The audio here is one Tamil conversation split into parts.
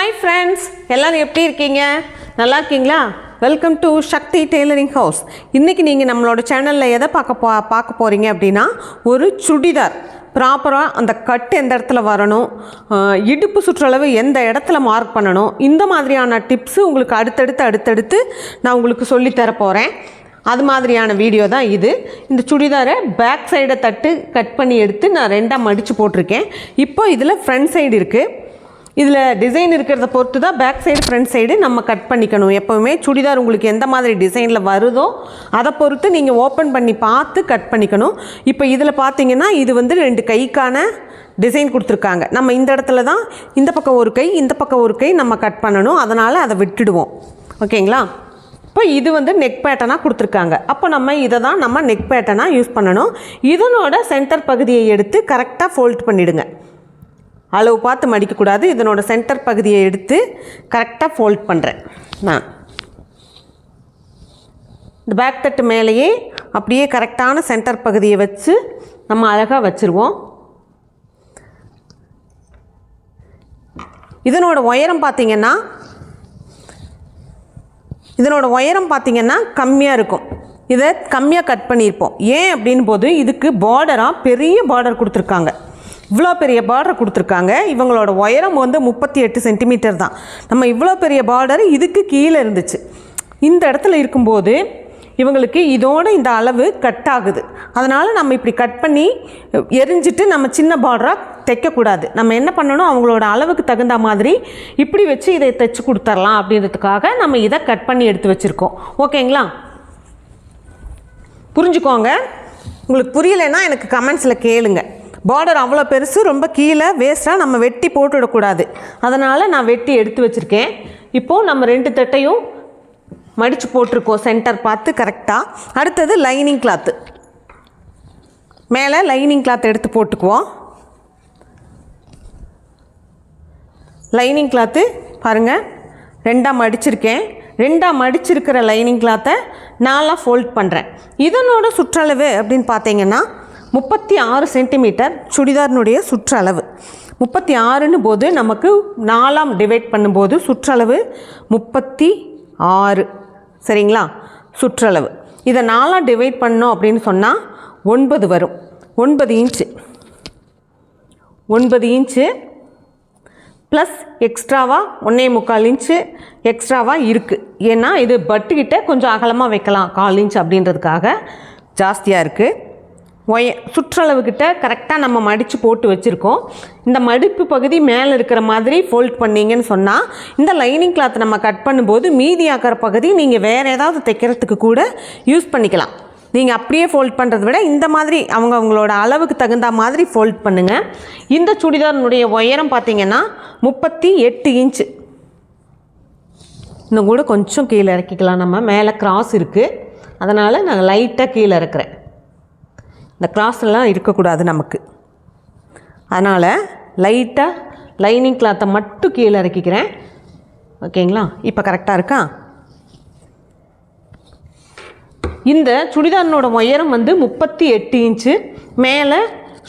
Hi friends, எல்லாரும் எப்படி இருக்கீங்க? நல்லா இருக்கீங்களா? Welcome to Shakti tailoring house. இன்றைக்கி நீங்கள் நம்மளோட சேனலில் எதை பார்க்க போகிறீங்க அப்படின்னா, ஒரு சுடிதார் ப்ராப்பராக அந்த கட்டு எந்த இடத்துல வரணும், இடுப்பு சுற்றளவு எந்த இடத்துல மார்க் பண்ணணும், இந்த மாதிரியான டிப்ஸு உங்களுக்கு அடுத்தடுத்து நான் உங்களுக்கு சொல்லித்தர போகிறேன். அது மாதிரியான வீடியோ தான் இது. இந்த சுடிதாரை பேக் சைடை கட் பண்ணி எடுத்து நான் ரெண்டாக மடித்து போட்டிருக்கேன். இப்போ இதில் ஃப்ரண்ட் சைடு இருக்குது. இதில் டிசைன் இருக்கிறத பொறுத்து தான் பேக் சைடு ஃப்ரண்ட் சைடு நம்ம கட் பண்ணிக்கணும். எப்போவுமே சுடிதார் உங்களுக்கு எந்த மாதிரி டிசைனில் வருதோ அதை பொறுத்து நீங்கள் ஓப்பன் பண்ணி பார்த்து கட் பண்ணிக்கணும். இப்போ இதில் பார்த்தீங்கன்னா இது வந்து 2 கைக்கான டிசைன் கொடுத்துருக்காங்க. நம்ம இந்த இடத்துல தான் இந்த பக்கம் ஒரு கை இந்த பக்கம் ஒரு கை நம்ம கட் பண்ணணும். அதனால் அதை விட்டுடுவோம். ஓகேங்களா? இப்போ இது வந்து நெக் பேட்டர்னாக கொடுத்துருக்காங்க. அப்போ நம்ம நெக் பேட்டர்னாக யூஸ் பண்ணணும். இதனோட சென்டர் பகுதியை எடுத்து கரெக்டாக ஃபோல்ட் பண்ணிவிடுங்க. அளவு பார்த்து மடிக்கக்கூடாது. இதனோட சென்டர் பகுதியை எடுத்து கரெக்டாக ஃபோல்ட் பண்ணுறேன். நான் இந்த பேக் தட்டு மேலேயே அப்படியே கரெக்டான சென்டர் பகுதியை வச்சு நம்ம அழகாக வச்சுருவோம். இதனோட உயரம் பார்த்திங்கன்னா கம்மியாக இருக்கும். இதை கம்மியாக கட் பண்ணியிருப்போம். ஏன் அப்படின் போது இதுக்கு பார்டராக பெரிய பார்டர் கொடுத்துருக்காங்க. இவ்வளோ பெரிய பார்டர் கொடுத்துருக்காங்க. இவங்களோட உயரம் வந்து 38 சென்டிமீட்டர் தான். நம்ம இவ்வளோ பெரிய பார்டர் இதுக்கு கீழே இருந்துச்சு. இந்த இடத்துல இருக்கும்போது இவங்களுக்கு இதோட இந்த அளவு கட் ஆகுது. அதனால் நம்ம இப்படி கட் பண்ணி எரிஞ்சிட்டு நம்ம சின்ன பார்டராக தைக்கக்கூடாது. நம்ம என்ன பண்ணணும், அவங்களோட அளவுக்கு தகுந்த மாதிரி இப்படி வச்சு இதை தைச்சி கொடுத்துர்லாம் அப்படின்றதுக்காக நம்ம இதை கட் பண்ணி எடுத்து வச்சுருக்கோம். ஓகேங்களா? புரிஞ்சுக்கோங்க. உங்களுக்கு புரியலைன்னா எனக்கு கமெண்ட்ஸில் கேளுங்க. பார்டர் அவ்வளோ பெருசு, ரொம்ப கீழே வேஸ்ட்டாக நம்ம வெட்டி போட்டுவிடக்கூடாது. அதனால் நான் வெட்டி எடுத்து வச்சுருக்கேன். இப்போது நம்ம 2 தட்டையும் மடித்து போட்டிருக்கோம் சென்டர் பார்த்து கரெக்டாக. அடுத்தது லைனிங் கிளாத்து. மேலே லைனிங் கிளாத் எடுத்து போட்டுக்குவோம். லைனிங் கிளாத்து பாருங்கள், 2ஆக மடிச்சிருக்கேன். 2ஆக மடிச்சிருக்கிற லைனிங் கிளாத்தை 4ஆக ஃபோல்ட் பண்ணுறேன். இதனோட சுற்றளவு அப்படின்னு பார்த்தீங்கன்னா 36 சென்டிமீட்டர் சுடிதாரினுடைய சுற்றளவு. 36ன்னு போது நமக்கு 4ஆம் டிவைட் பண்ணும்போது சுற்றளவு 36. சரிங்களா? சுற்றளவு இதை 4ஆக டிவைட் பண்ணோம் அப்படின்னு சொன்னால் 9 வரும். 9 இன்ச்சு. 9 இன்ச்சு ப்ளஸ் எக்ஸ்ட்ராவாக 1.25 இன்ச்சு எக்ஸ்ட்ராவாக இருக்குது. ஏன்னா இது பட்டுக்கிட்ட கொஞ்சம் அகலமாக வைக்கலாம், 1/4 இன்ச் அப்படின்றதுக்காக ஜாஸ்தியாக இருக்குது. சுற்றளவுக்கிட்ட கரெக்டாக நம்ம மடித்து போட்டு வச்சுருக்கோம். இந்த மடிப்பு பகுதி மேலே இருக்கிற மாதிரி ஃபோல்ட் பண்ணிங்கன்னு சொன்னால் இந்த லைனிங் கிளாத் நம்ம கட் பண்ணும்போது மீதி ஆக்கிற பகுதி நீங்கள் வேறு ஏதாவது தைக்கிறதுக்கு கூட யூஸ் பண்ணிக்கலாம். நீங்கள் அப்படியே ஃபோல்ட் பண்ணுறதை விட இந்த மாதிரி அவங்களோட அளவுக்கு தகுந்த மாதிரி ஃபோல்ட் பண்ணுங்கள். இந்த சுடிதாரினுடைய உயரம் பார்த்திங்கன்னா 38 இன்ச்சு. இன்னும் கூட கொஞ்சம் கீழே இறக்கிக்கலாம். நம்ம மேலே கிராஸ் இருக்குது, அதனால் நான் லைட்டாக கீழே இறக்குறேன். இந்த கிராஸ்லாம் இருக்கக்கூடாது நமக்கு. அதனால் லைட்டாக லைனிங் கிளாத்தை மட்டும் கீழே இறக்கிக்கிறேன். ஓகேங்களா? இப்போ கரெக்டாக இருக்கா? இந்த சுடிதாரினோட உயரம் வந்து 38 இன்ச்சு. மேலே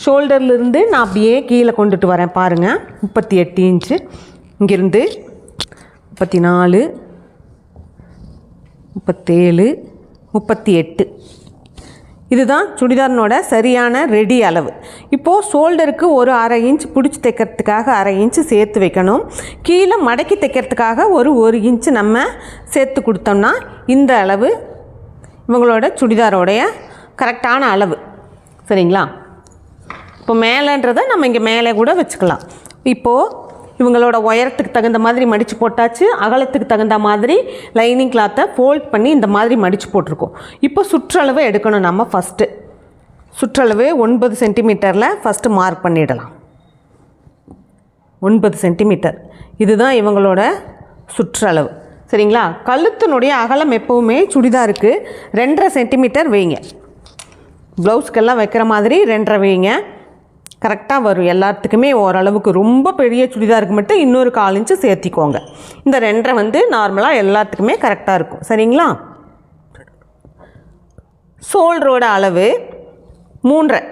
ஷோல்டர்லேருந்து நான் அப்படியே கீழே கொண்டுட்டு வரேன் பாருங்கள். 38 இன்ச்சு. இங்கேருந்து 34, 37, 38. இதுதான் சுடிதாரினோட சரியான ரெடி அளவு. இப்போது ஷோல்டருக்கு ஒரு 1/2 இன்ச் பிடிச்சி தைக்கிறதுக்காக 1/2 இன்ச்சு சேர்த்து வைக்கணும். கீழே மடக்கி தைக்கிறதுக்காக ஒரு 1 இன்ச்சு நம்ம சேர்த்து கொடுத்தோம்னா இந்த அளவு இவங்களோட சுடிதாரோடைய கரெக்டான அளவு. சரிங்களா? இப்போ மேலேன்றதை நம்ம இங்கே மேலே கூட வச்சுக்கலாம். இப்போது இவங்களோட உயரத்துக்கு தகுந்த மாதிரி மடித்து போட்டாச்சு. அகலத்துக்கு தகுந்த மாதிரி லைனிங் கிளாத்தை ஃபோல்ட் பண்ணி இந்த மாதிரி மடித்து போட்டிருக்கோம். இப்போ சுற்றளவு எடுக்கணும். நம்ம ஃபஸ்ட்டு சுற்றளவு 9 சென்டிமீட்டரில் ஃபஸ்ட்டு மார்க் பண்ணிடலாம். 9 சென்டிமீட்டர் இதுதான் இவங்களோட சுற்றளவு. சரிங்களா? கழுத்தினுடைய அகலம் எப்போவுமே சுடிதாருக்கு 2.5 சென்டிமீட்டர் வைங்க. ப்ளவுஸ்க்கெல்லாம் வைக்கிற மாதிரி 2.5 வைங்க. கரெக்டாக வரும் எல்லாத்துக்குமே. ஓரளவுக்கு ரொம்ப பெரிய சுடிதாருக்கு மட்டும் இன்னொரு 1/4 இன்ச்சு சேர்த்திக்கோங்க. இந்த 2.5 வந்து நார்மலாக எல்லாத்துக்குமே கரெக்டாக இருக்கும். சரிங்களா? ஷோல்டரோட அளவு 3.5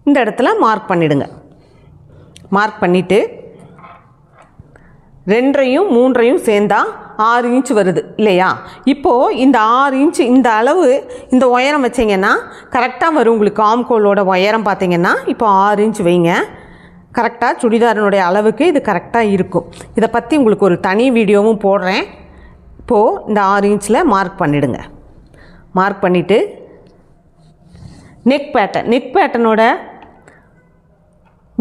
இந்த இடத்துல மார்க் பண்ணிவிடுங்க. மார்க் பண்ணிவிட்டு 2ஐயும் 3ஐயும் சேர்ந்தா 6 இன்ச் வருது இல்லையா? இப்போது இந்த 6 இன்ச்சு இந்த அளவு இந்த உயரம் வச்சிங்கன்னா கரெக்டாக வரும் உங்களுக்கு. ஆம்கோலோட உயரம் பார்த்திங்கன்னா இப்போ 6 இன்ச் வைங்க. கரெக்டாக சுடிதாரினுடைய அளவுக்கு இது கரெக்டாக இருக்கும். இதை பற்றி உங்களுக்கு ஒரு தனி வீடியோவும் போடுறேன். இப்போது இந்த 6 இன்ச்சில் மார்க் பண்ணிவிடுங்க. மார்க் பண்ணிவிட்டு நெக் பேட்டர்னோட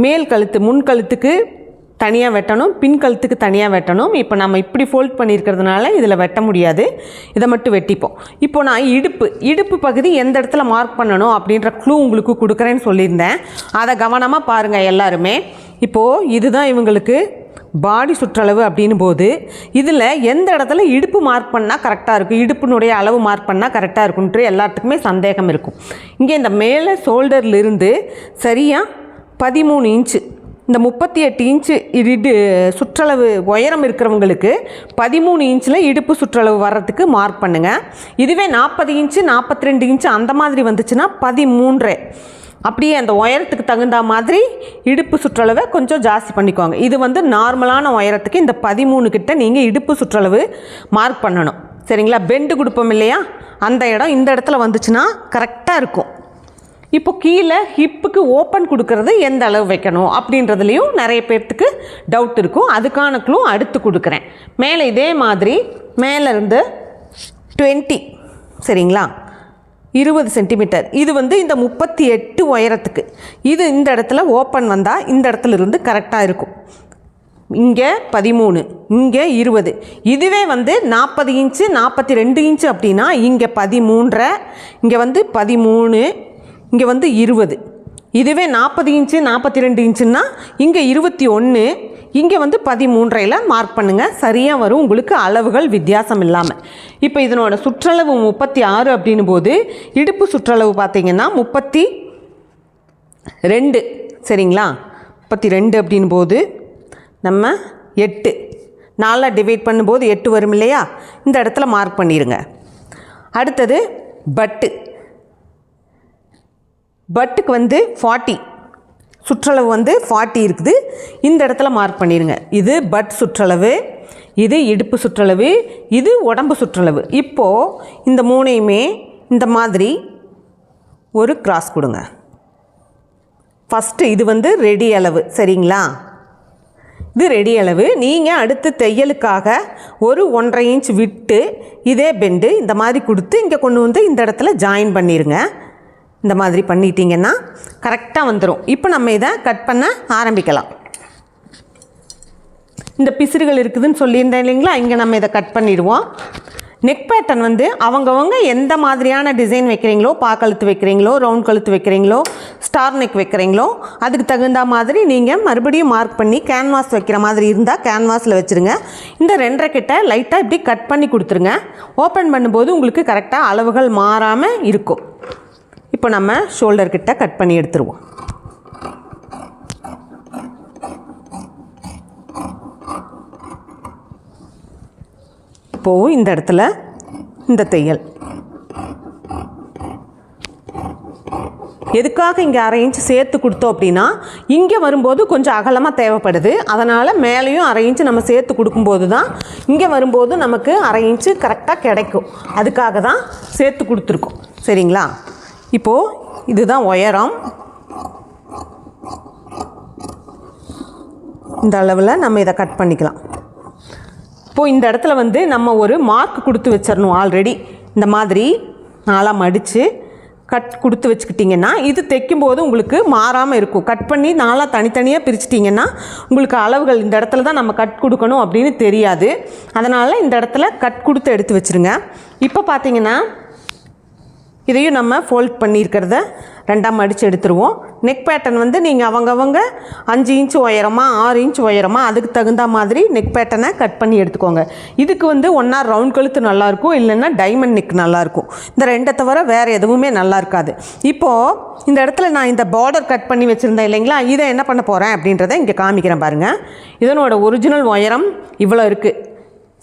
மேல் கழுத்து முன் கழுத்துக்கு தனியாக வெட்டணும், பின் கழுத்துக்கு தனியாக வெட்டணும். இப்போ நம்ம இப்படி ஃபோல்ட் பண்ணியிருக்கிறதுனால இதில் வெட்ட முடியாது, இதை மட்டும் வெட்டிப்போம். இப்போ நான் இடுப்பு பகுதி எந்த இடத்துல மார்க் பண்ணணும் அப்படின்ற க்ளூ உங்களுக்கு கொடுக்குறேன்னு சொல்லியிருந்தேன். அதை கவனமாக பாருங்கள் எல்லாருமே. இப்போது இதுதான் இவங்களுக்கு பாடி சுற்றளவு அப்படின் போது இதில் எந்த இடத்துல இடுப்பு மார்க் பண்ணால் கரெக்டாக இருக்கும், இடுப்பினுடைய அளவு மார்க் பண்ணால் கரெக்டாக இருக்குன்ட்டு எல்லாத்துக்குமே சந்தேகம் இருக்கும். இங்கே இந்த மேலே ஷோல்டர்லேருந்து சரியாக 13 இன்ச்சு, இந்த 38 இன்ச்சு சுற்றளவு உயரம் இருக்கிறவங்களுக்கு 13 இன்ச்சில் இடுப்பு சுற்றளவு வர்றதுக்கு மார்க் பண்ணுங்கள். இதுவே 40 இன்ச்சு 42 இன்ச்சு அந்த மாதிரி வந்துச்சுன்னா 13. அப்படியே அந்த உயரத்துக்கு தகுந்த மாதிரி இடுப்பு சுற்றளவை கொஞ்சம் ஜாஸ்தி பண்ணிக்குவாங்க. இது வந்து நார்மலான உயரத்துக்கு இந்த 13 கிட்ட நீங்கள் இடுப்பு சுற்றளவு மார்க் பண்ணணும். சரிங்களா? பெண்டு கொடுப்போம் இல்லையா, அந்த இடம் இந்த இடத்துல வந்துச்சுன்னா கரெக்டாக இருக்கும். இப்போ கீழே ஹிப்புக்கு ஓப்பன் கொடுக்கறது எந்த அளவு வைக்கணும் அப்படின்றதுலையும் நிறைய பேர்த்துக்கு டவுட் இருக்கும். அதுக்கான க்ளூ அடுத்து கொடுக்குறேன். மேலே இதே மாதிரி மேலேருந்து 20 சரிங்களா 20 சென்டிமீட்டர், இது வந்து இந்த 38 உயரத்துக்கு இது இந்த இடத்துல ஓப்பன் வந்தால் இந்த இடத்துல இருந்து கரெக்டாக இருக்கும். இங்கே 13, இங்கே 20. இதுவே வந்து 40 இன்ச்சு 42 இன்ச்சு அப்படின்னா இங்கே 13, இங்கே வந்து 13, இங்கே வந்து 20. இதுவே 40 இன்ச்சு 42 இன்ச்சுன்னா இங்கே 21, இங்கே வந்து 13 மார்க் பண்ணுங்கள். சரியாக வரும் உங்களுக்கு, அளவுகள் வித்தியாசம் இல்லாமல். இப்போ இதனோட சுற்றளவு 36 அப்படின்னும் போது இடுப்பு சுற்றளவு பார்த்திங்கன்னா 32 சரிங்களா. 32 அப்படின் போது நம்ம 8 4 டிவைட் பண்ணும்போது 8 வரும் இல்லையா, இந்த இடத்துல மார்க் பண்ணிடுங்க. அடுத்தது பட்டுக்கு வந்து 40 சுற்றளவு வந்து 40 இருக்குது, இந்த இடத்துல மார்க் பண்ணிடுங்க. இது பட் சுற்றளவு, இது இடுப்பு சுற்றளவு, இது உடம்பு சுற்றளவு. இப்போது இந்த மூணையுமே இந்த மாதிரி ஒரு கிராஸ் கொடுங்க. ஃபஸ்ட்டு இது வந்து ரெடி அளவு சரிங்களா, இது ரெடி அளவு. நீங்கள் அடுத்து தையலுக்காக ஒரு 1.5 இன்ச் விட்டு இதே பெண்டு இந்த மாதிரி கொடுத்து இங்கே கொண்டு வந்து இந்த இடத்துல ஜாயின் பண்ணிடுங்க. இந்த மாதிரி பண்ணிட்டீங்கன்னா கரெக்டாக வந்துடும். இப்போ நம்ம இதை கட் பண்ண ஆரம்பிக்கலாம். இந்த பிசுறுகள் இருக்குதுன்னு சொல்லியிருந்தேன் இல்லைங்களா, இங்கே நம்ம இதை கட் பண்ணிடுவோம். நெக் பேட்டர்ன் வந்து அவங்கவங்க எந்த மாதிரியான டிசைன் வைக்கிறீங்களோ, பாக்கழுத்து வைக்கிறீங்களோ, ரவுண்ட் கழுத்து வைக்கிறீங்களோ, ஸ்டார் நெக் வைக்கிறீங்களோ அதுக்கு தகுந்த மாதிரி நீங்கள் மறுபடியும் மார்க் பண்ணி கேன்வாஸ் வைக்கிற மாதிரி இருந்தால் கேன்வாஸில் வச்சுருங்க. இந்த 2.5 கிட்ட லைட்டாக இப்படி கட் பண்ணி கொடுத்துருங்க. ஓப்பன் பண்ணும்போது உங்களுக்கு கரெக்டாக அளவுகள் மாறாமல் இருக்கும். இப்போ நம்ம ஷோல்டர் கிட்ட கட் பண்ணி எடுத்துருவோம். இப்போது இந்த இடத்துல இந்த தையல் எதுக்காக இங்கே 1/2 இன்ச் சேர்த்து கொடுத்தோம் அப்படின்னா இங்கே வரும்போது கொஞ்சம் அகலமாக தேவைப்படுது. அதனால் மேலேயும் 1/2 இன்ச் நம்ம சேர்த்து கொடுக்கும்போது தான் இங்கே வரும்போது நமக்கு 1/2 இன்ச்சு கரெக்டாக கிடைக்கும். அதுக்காக தான் சேர்த்து கொடுத்துருக்கோம் சரிங்களா. இப்போது இதுதான் உயரம். இந்த அளவில் நம்ம இதை கட் பண்ணிக்கலாம். இப்போது இந்த இடத்துல வந்து நம்ம ஒரு மார்க் கொடுத்து வச்சிடணும். ஆல்ரெடி இந்த மாதிரி நாளாக மடித்து கட் கொடுத்து வச்சுக்கிட்டிங்கன்னா இது தைக்கும்போது உங்களுக்கு மாறாமல் இருக்கும். கட் பண்ணி நாளாக தனித்தனியாக பிரிச்சிட்டிங்கன்னா உங்களுக்கு அளவுகள் இந்த இடத்துல தான் நம்ம கட் கொடுக்கணும் அப்படின்னு தெரியாது. அதனால் இந்த இடத்துல கட் கொடுத்து எடுத்து வச்சுருங்க. இப்போ பார்த்தீங்கன்னா இதையும் நம்ம ஃபோல்ட் பண்ணியிருக்கிறத 2ஆக மடித்து எடுத்துருவோம். நெக் பேட்டர்ன் வந்து நீங்கள் அவங்கவங்க 5 இன்ச் உயரமா 6 இன்ச் உயரமா அதுக்கு தகுந்த மாதிரி நெக் பேட்டர்னை கட் பண்ணி எடுத்துக்கோங்க. இதுக்கு வந்து ஒன்றா ரவுண்ட் கழுத்து நல்லாயிருக்கும், இல்லைன்னா டைமண்ட் நெக் நல்லாயிருக்கும். இந்த 2 தவிர வேறு எதுவுமே நல்லா இருக்காது. இப்போது இந்த இடத்துல நான் இந்த பார்டர் கட் பண்ணி வச்சுருந்தேன் இல்லைங்களா, இதை என்ன பண்ண போகிறேன் அப்படின்றத இங்கே காமிக்கிறேன் பாருங்கள். இதனோட ஒரிஜினல் உயரம் இவ்வளோ இருக்குது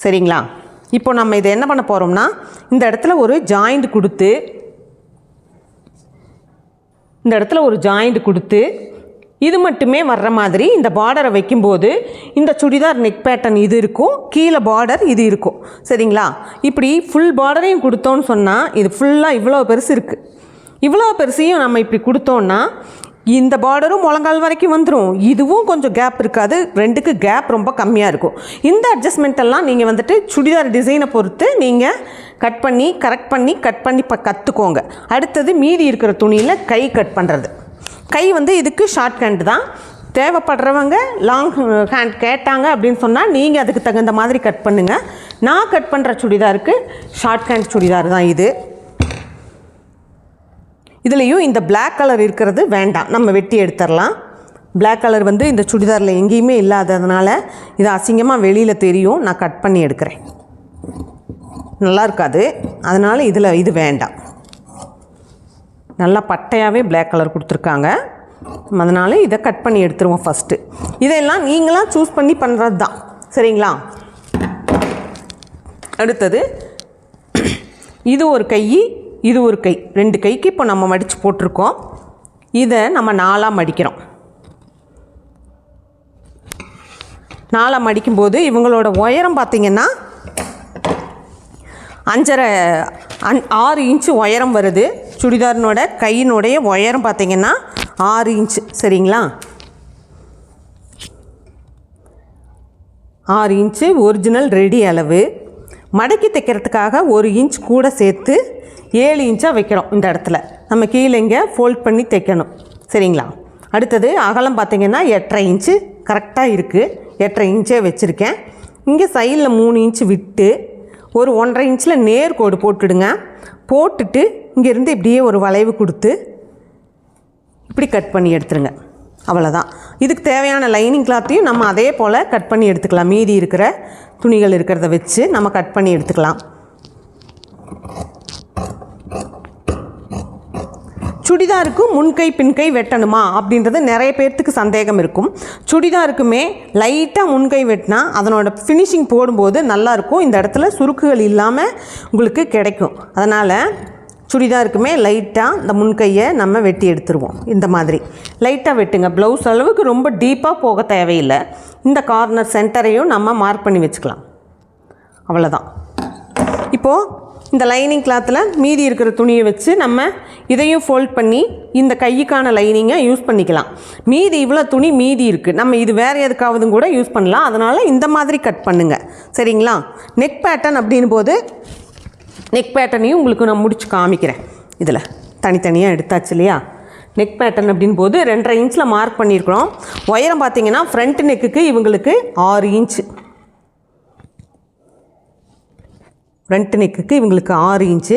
சரிங்களா. இப்போ நம்ம இதை என்ன பண்ண போகிறோம்னா இந்த இடத்துல ஒரு ஜாயிண்ட் கொடுத்து இது மட்டுமே வர்ற மாதிரி இந்த பார்டரை வைக்கும்போது இந்த சுடிதார் நெக் பேட்டர்ன் இது இருக்கும், கீழே பார்டர் இது இருக்கும். சரிங்களா? இப்படி ஃபுல் பார்டரையும் கொடுத்தோன்னு சொன்னால் இது ஃபுல்லாக இவ்வளோ பெருசு இருக்குது. இவ்வளோ பெருசையும் நம்ம இப்படி கொடுத்தோன்னா இந்த பார்டரும் முழங்கால் வரைக்கும் வந்துடும், இதுவும் கொஞ்சம் கேப் இருக்காது, ரெண்டுக்கு கேப் ரொம்ப கம்மியாக இருக்கும். இந்த அட்ஜஸ்ட்மெண்ட்டெல்லாம் நீங்கள் வந்துட்டு சுடிதார் டிசைனை பொறுத்து நீங்கள் கட் பண்ணி கற்றுக்கோங்க. அடுத்தது மீதி இருக்கிற துணியில் கை கட் பண்ணுறது. கை வந்து இதுக்கு ஷார்ட் ஹேண்ட் தான். தேவைப்படுறவங்க லாங் ஹேண்ட் கேட்டாங்க அப்படின்னு சொன்னால் நீங்கள் அதுக்கு தகுந்த மாதிரி கட் பண்ணுங்கள். நான் கட் பண்ணுற சுடிதாருக்கு ஷார்ட் ஹேண்ட் சுடிதார் தான் இது. இதுலேயும் இந்த பிளாக் கலர் இருக்கிறது வேண்டாம், நம்ம வெட்டி எடுத்துடலாம். பிளாக் கலர் வந்து இந்த சுடிதாரில் எங்கேயுமே இல்லாததுனால இது அசிங்கமாக வெளியில் தெரியும். நான் கட் பண்ணி எடுக்கிறேன், நல்லா இருக்காது, அதனால் இது வேண்டாம். நல்லா பட்டையாகவே பிளாக் கலர் கொடுத்துருக்காங்க, அதனால் இதை கட் பண்ணி எடுத்துருவோம். ஃபஸ்ட்டு இதெல்லாம் நீங்களாம் சூஸ் பண்ணி பண்ணுறது தான். சரிங்களா? அடுத்தது இது ஒரு கை, இது ஒரு கை, 2 கைக்கு இப்போ நம்ம மடித்து போட்டிருக்கோம். இதை நம்ம 4ஆக மடிக்கிறோம். 4ஆக மடிக்கும்போது இவங்களோட உயரம் பார்த்திங்கன்னா 6 இன்ச்சு உயரம் வருது. சுடிதாரினோட கையினுடைய உயரம் பார்த்திங்கன்னா 6 இன்ச்சு. சரிங்களா? 6 இன்ச்சு ஒரிஜினல் ரெடி அளவு. மடக்கி தைக்கிறதுக்காக 1 இன்ச் கூட சேர்த்து 7 இன்ச்சாக வைக்கிறோம். இந்த இடத்துல நம்ம கீழே இங்கே ஃபோல்ட் பண்ணி தைக்கணும். சரிங்களா? அடுத்தது அகலம் பார்த்திங்கன்னா 8.5 இன்ச்சு கரெக்டாக இருக்குது. 8.5 இன்ச்சே வச்சுருக்கேன். இங்கே சைடில் 3 இன்ச்சு விட்டு ஒரு 1.5 இன்ச்சில் நேர் கோடு போட்டுடுங்க. போட்டுட்டு இங்கேருந்து இப்படியே ஒரு வளைவு கொடுத்து இப்படி கட் பண்ணி எடுத்துருங்க. அவ்வளோதான். இதுக்கு தேவையான லைனிங் கிளாத்தையும் நம்ம அதே போல் கட் பண்ணி எடுத்துக்கலாம். மீதி இருக்கிற துணிகள் இருக்கிறத வச்சு நம்ம கட் பண்ணி எடுத்துக்கலாம். சுடிதாருக்கு முன்கை பின்கை வெட்டணுமா அப்படின்றது நிறைய பேர்த்துக்கு சந்தேகம் இருக்கும். சுடிதாருக்குமே லைட்டாக முன்கை வெட்டினா அதனோட ஃபினிஷிங் போடும்போது நல்லாயிருக்கும். இந்த இடத்துல சுருக்குகள் இல்லாமல் உங்களுக்கு கிடைக்கும். அதனால் சுடிதாருக்குமே லைட்டாக இந்த முன்கையை நம்ம வெட்டி எடுத்துருவோம். இந்த மாதிரி லைட்டாக வெட்டுங்க. ப்ளவுஸ் அளவுக்கு ரொம்ப டீப்பாக போக தேவையில்லை. இந்த கார்னர் சென்டரையும் நம்ம மார்க் பண்ணி வச்சுக்கலாம். அவ்வளோதான். இப்போது இந்த லைனிங் கிளாத்தில் மீதி இருக்கிற துணியை வச்சு நம்ம இதையும் ஃபோல்ட் பண்ணி இந்த கைக்கான லைனிங்கை யூஸ் பண்ணிக்கலாம். மீதி இவ்வளோ துணி மீதி இருக்குது, நம்ம இது வேறு எதுக்காவதும் கூட யூஸ் பண்ணலாம். அதனால் இந்த மாதிரி கட் பண்ணுங்கள். சரிங்களா? நெக் பேட்டர்ன் அப்படின் போது நெக் பேட்டர்னையும் உங்களுக்கு நான் முடிச்சு காமிக்கிறேன். இதில் தனித்தனியாக எடுத்தாச்சு இல்லையா? நெக் பேட்டர்ன் அப்படின் போது 2.5 இன்ச்சில் மார்க் பண்ணியிருக்கிறோம். உயரம் பார்த்திங்கன்னா ஃப்ரண்ட் நெக்குக்கு இவங்களுக்கு 6 இன்ச்சு. ஃப்ரண்ட் நெக்குக்கு இவங்களுக்கு 6 இன்ச்சு,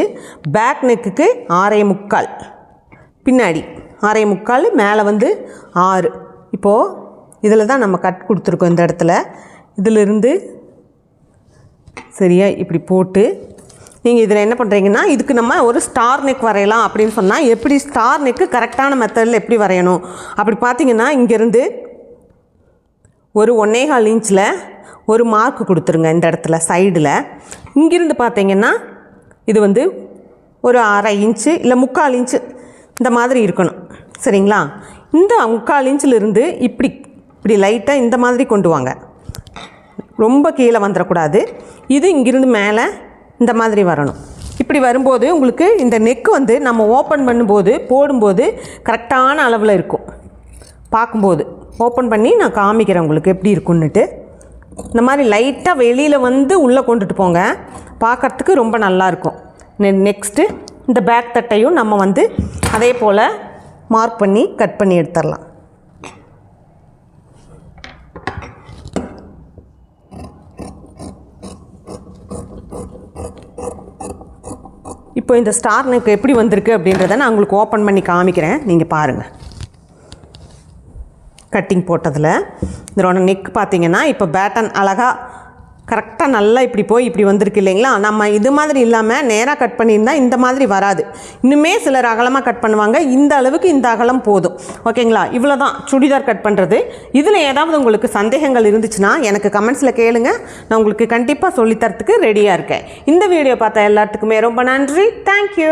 பேக் நெக்குக்கு 6.25, பின்னாடி 6.25, மேலே வந்து 6. இப்போது இதில் தான் நம்ம கட் கொடுத்துருக்கோம். இந்த இடத்துல இதிலிருந்து சரியாக இப்படி போட்டு நீங்கள் இதில் என்ன பண்ணுறீங்கன்னா, இதுக்கு நம்ம ஒரு ஸ்டார் நெக் வரையலாம் அப்படின்னு சொன்னால் எப்படி ஸ்டார் நெக்கு கரெக்டான மெத்தடில் எப்படி வரையணும் அப்படி பார்த்தீங்கன்னா, இங்கேருந்து ஒரு 1.25 இன்ச்சில் ஒரு மார்க் கொடுத்துருங்க. இந்த இடத்துல சைடில் இங்கிருந்து பார்த்தீங்கன்னா இது வந்து ஒரு 1/2 இன்ச்சு இல்லை 3/4 இன்ச்சு இந்த மாதிரி இருக்கணும். சரிங்களா? இந்த 3/4 இன்ச்சிலிருந்து இப்படி லைட்டாக இந்த மாதிரி கொண்டு வாங்க. ரொம்ப கீழே வந்துடக்கூடாது. இது இங்கிருந்து மேலே இந்த மாதிரி வரணும். இப்படி வரும்போது உங்களுக்கு இந்த நெக்கு வந்து நம்ம ஓப்பன் பண்ணும்போது போடும்போது கரெக்டான அளவில் இருக்கும். பார்க்கும்போது ஓப்பன் பண்ணி நான் காமிக்கிறேன் உங்களுக்கு எப்படி இருக்குன்னுட்டு. இந்த மாதிரி லைட்டாக வெளியில் வந்து உள்ளே கொண்டுட்டு போங்க, பார்க்குறதுக்கு ரொம்ப நல்லாயிருக்கும். நெக்ஸ்ட்டு இந்த பேக் தட்டையும் நம்ம வந்து அதே போல் மார்க் பண்ணி கட் பண்ணி எடுத்துடலாம். இப்போ இந்த ஸ்டார் நெக் எப்படி வந்திருக்கு அப்படின்றத நான் உங்களுக்கு ஓப்பன் பண்ணி காமிக்கிறேன், நீங்கள் பாருங்கள். கட்டிங் போட்டதில் இதோட நெக் பார்த்தீங்கன்னா இப்போ பேட்டன் அழகாக கரெக்டாக நல்லா இப்படி போய் இப்படி வந்திருக்கு இல்லைங்களா? நம்ம இது மாதிரி இல்லாமல் நேராக கட் பண்ணியிருந்தால் இந்த மாதிரி வராது. இன்னுமே சிலர் அகலமாக கட் பண்ணுவாங்க. இந்த அளவுக்கு இந்த அகலம் போதும். ஓகேங்களா? இவ்வளோ தான் சுடிதார் கட் பண்ணுறது. இதில் ஏதாவது உங்களுக்கு சந்தேகங்கள் இருந்துச்சுன்னா எனக்கு கமெண்ட்ஸில் கேளுங்க, நான் உங்களுக்கு கண்டிப்பாக சொல்லித்தரத்துக்கு ரெடியாக இருக்கேன். இந்த வீடியோ பார்த்த எல்லாத்துக்குமே ரொம்ப நன்றி. தேங்க்யூ.